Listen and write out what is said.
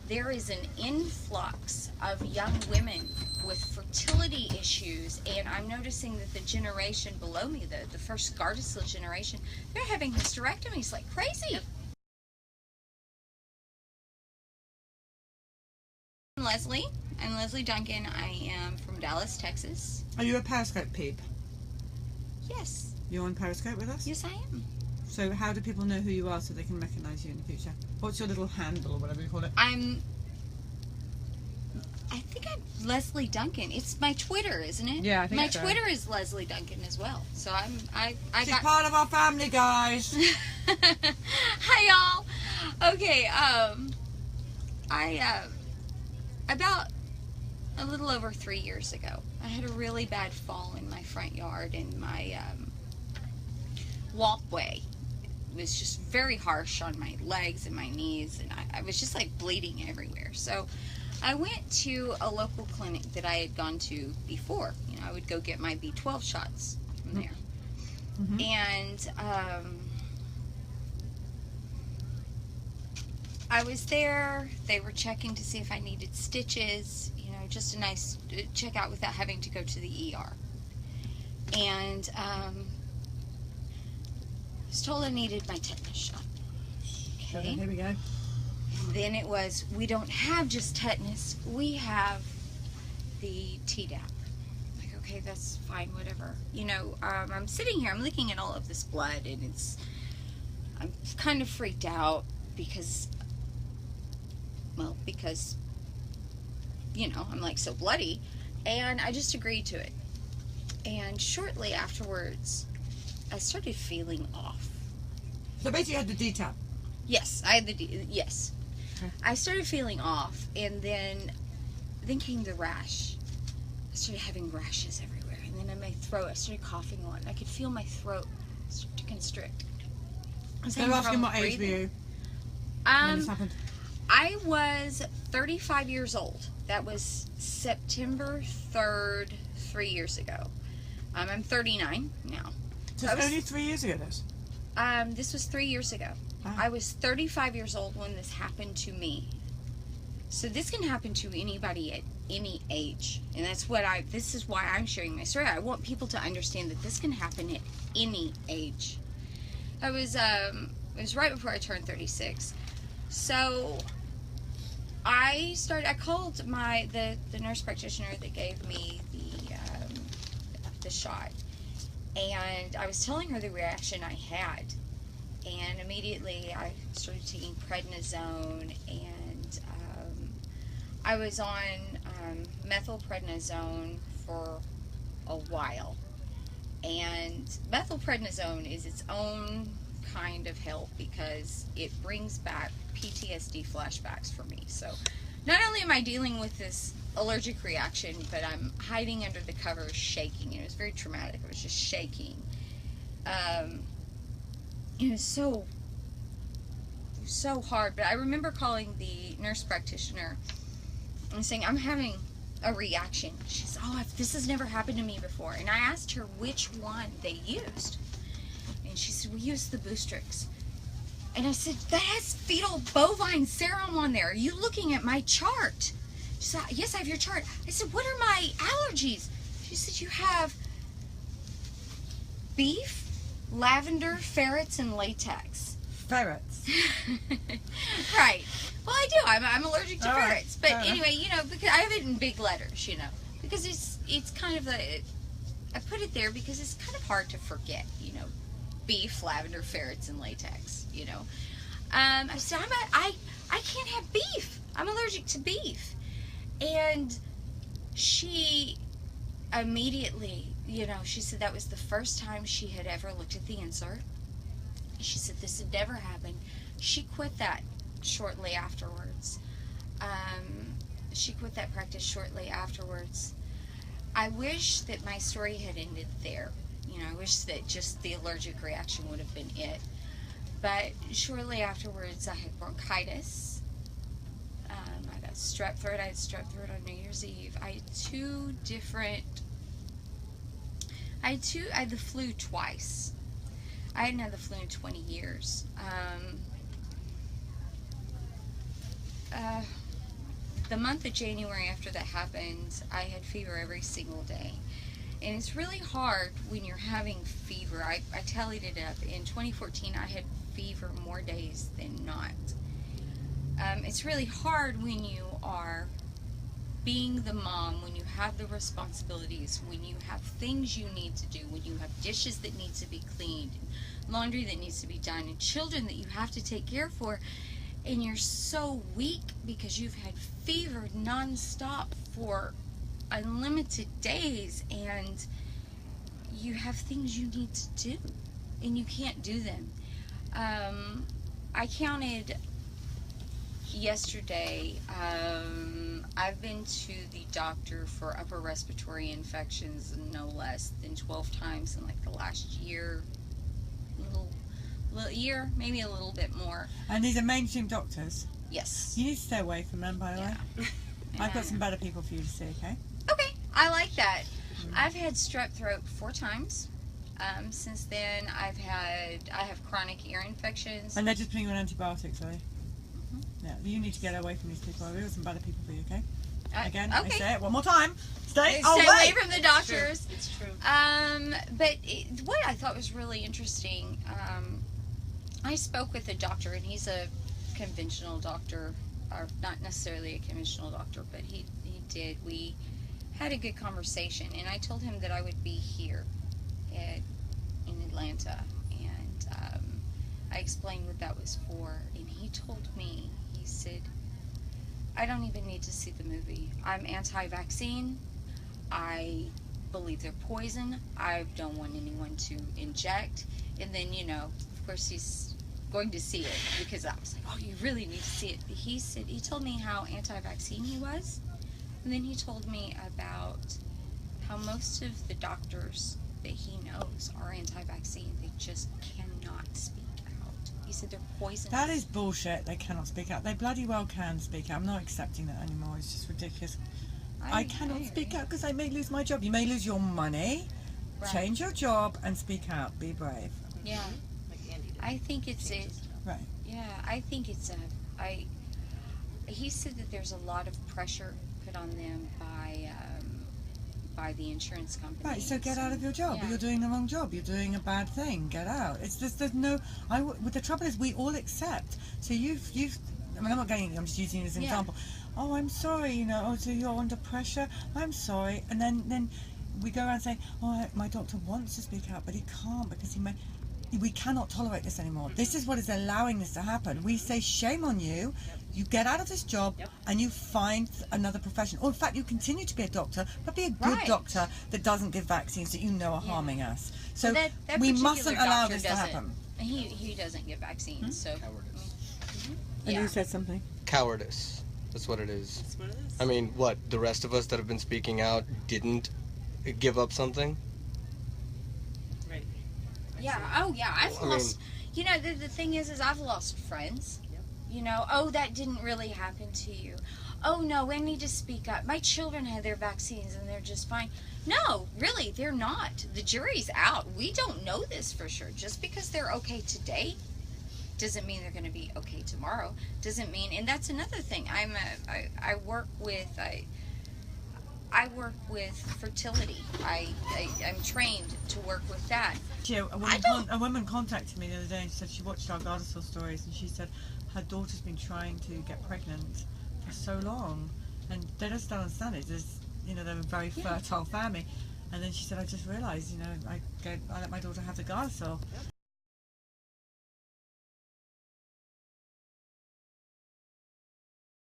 there is an influx of young women with fertility issues, and I'm noticing that the generation below me, the first Gardasil generation, they're having hysterectomies like crazy. Yep. I'm Leslie Duncan. I am from Dallas, Texas. Are you a Periscope peep? Yes. You're on Periscope with us? Yes, I am. So how do people know who you are so they can recognise you in the future? What's your little handle or whatever you call it? I think I'm Leslie Duncan. It's my Twitter, isn't it? Yeah, I think my so. Twitter is Leslie Duncan as well. So She's part of our family, guys. Hi, y'all. Okay, about a little over 3 years ago, I had a really bad fall in my front yard, and my walkway was just very harsh on my legs and my knees, and I was just like bleeding everywhere. So I went to a local clinic that I had gone to before. You know, I would go get my B12 shots from there. Mm-hmm. And I was there. They were checking to see if I needed stitches, you know, just a nice checkout without having to go to the ER. And I was told I needed my tetanus shot. Okay. Here we go. And then it was, we don't have just tetanus, we have the Tdap. Like, okay, that's fine, whatever. You know, I'm sitting here, I'm looking at all of this blood, and I'm kind of freaked out because, you know, I'm like so bloody, and I just agreed to it. And shortly afterwards, I started feeling off. So basically you had the D-tap? Yes, I had the yes. Okay. I started feeling off, and then came the rash. I started having rashes everywhere, and then in my throat, I started coughing a lot, and I could feel my throat start to constrict. They're asking what age were you when this happened? I was 35 years old. That was September 3rd, 3 years ago. I'm 39 now. So it's only 3 years ago, this? This was 3 years ago. Wow. I was 35 years old when this happened to me. So this can happen to anybody at any age. And that's what this is why I'm sharing my story. I want people to understand that this can happen at any age. It was right before I turned 36. So I called the nurse practitioner that gave me the shot, and I was telling her the reaction I had, and immediately I started taking prednisone, and I was on methylprednisone for a while. And methylprednisone is its own kind of help because it brings back PTSD flashbacks for me. So not only am I dealing with this allergic reaction, but I'm hiding under the covers shaking. It was very traumatic. I was just shaking. It was so hard. But I remember calling the nurse practitioner and saying, I'm having a reaction. She said, oh, this has never happened to me before. And I asked her which one they used. And she said, we used the Boostrix. And I said, that has fetal bovine serum on there. Are you looking at my chart? She said, yes, I have your chart. I said, what are my allergies? She said, you have beef, lavender, ferrets, and latex. Ferrets? Right. Well, I do. I'm allergic to ferrets. But anyway, you know, because I have it in big letters, you know. Because it's kind of I put it there because it's kind of hard to forget, you know. Beef, lavender, ferrets, and latex, you know. I said, I can't have beef. I'm allergic to beef. And she immediately, you know, she said that was the first time she had ever looked at the insert. She said this had never happened. She quit that shortly afterwards. She quit that practice shortly afterwards. I wish that my story had ended there. You know, I wish that just the allergic reaction would have been it. But shortly afterwards, I had bronchitis. I got strep throat. I had strep throat on New Year's Eve. I had the flu twice. I hadn't had the flu in 20 years. the month of January after that happened, I had fever every single day. And it's really hard when you're having fever. I tallied it up. In 2014, I had fever more days than not. It's really hard when you are being the mom, when you have the responsibilities, when you have things you need to do, when you have dishes that need to be cleaned, laundry that needs to be done, and children that you have to take care for, and you're so weak because you've had fever nonstop for unlimited days, and you have things you need to do, and you can't do them. I counted yesterday. I've been to the doctor for upper respiratory infections no less than 12 times in like the last year, little year, maybe a little bit more. And these are mainstream doctors. Yes. You need to stay away from them, by the way. I've got some better people for you to see, okay? Okay, I like that. I've had strep throat 4 times. Since then, I have chronic ear infections. And they're just putting you on antibiotics, are they? Yeah, you need to get away from these people. We've got some better people for you, okay? Again, I say it one more time. Stay away from the doctors. It's true. But what I thought was really interesting, I spoke with a doctor, and he's a conventional doctor, or not necessarily a conventional doctor, but he did. We had a good conversation, and I told him that I would be here in Atlanta, and I explained what that was for, and he told me, he said, I don't even need to see the movie. I'm anti-vaccine. I believe they're poison. I don't want anyone to inject. And then, of course, he's going to see it, because I was like, oh, you really need to see it. But he told me how anti-vaccine he was. And then he told me about how most of the doctors that he knows are anti-vaccine. They just cannot speak out. He said they're poisonous. That is bullshit. They cannot speak out. They bloody well can speak out. I'm not accepting that anymore. It's just ridiculous. I cannot speak out because I may lose my job. You may lose your money. Right. Change your job and speak out. Be brave. Yeah. Like Andy did. I think it's a... Right. Yeah, I think it's a... He said that there's a lot of pressure put on them by the insurance company. Right, so get out of your job. Yeah. You're doing the wrong job. You're doing a bad thing. Get out. It's just, there's no... the trouble is we all accept. So you've I mean, I'm just using it as an example. Oh, I'm sorry, oh, so you're under pressure. I'm sorry. And then we go around saying, oh, my doctor wants to speak out, but he can't because we cannot tolerate this anymore. This is what is allowing this to happen. We say, shame on you. You get out of this job and you find another profession. Or in fact, you continue to be a doctor, but be a good doctor that doesn't give vaccines that you know are harming us. So that we mustn't allow this to happen. He doesn't give vaccines, so... Cowardice. And you said something. Cowardice. That's what it is. That's what it is. I mean, what? The rest of us that have been speaking out didn't give up something? Right. Yeah, oh yeah, I've lost... the thing is I've lost friends. Oh, that didn't really happen to you. Oh, no, I need to speak up. My children had their vaccines and they're just fine. No, really, they're not. The jury's out. We don't know this for sure. Just because they're okay today doesn't mean they're going to be okay tomorrow. Doesn't mean, and that's another thing. I work with fertility. I'm trained to work with that. A woman contacted me the other day and said she watched our Gardasil stories, and she said her daughter's been trying to get pregnant for so long, and they just don't understand it. They're a very fertile family. And then she said, I just realised, I let my daughter have the Gardasil.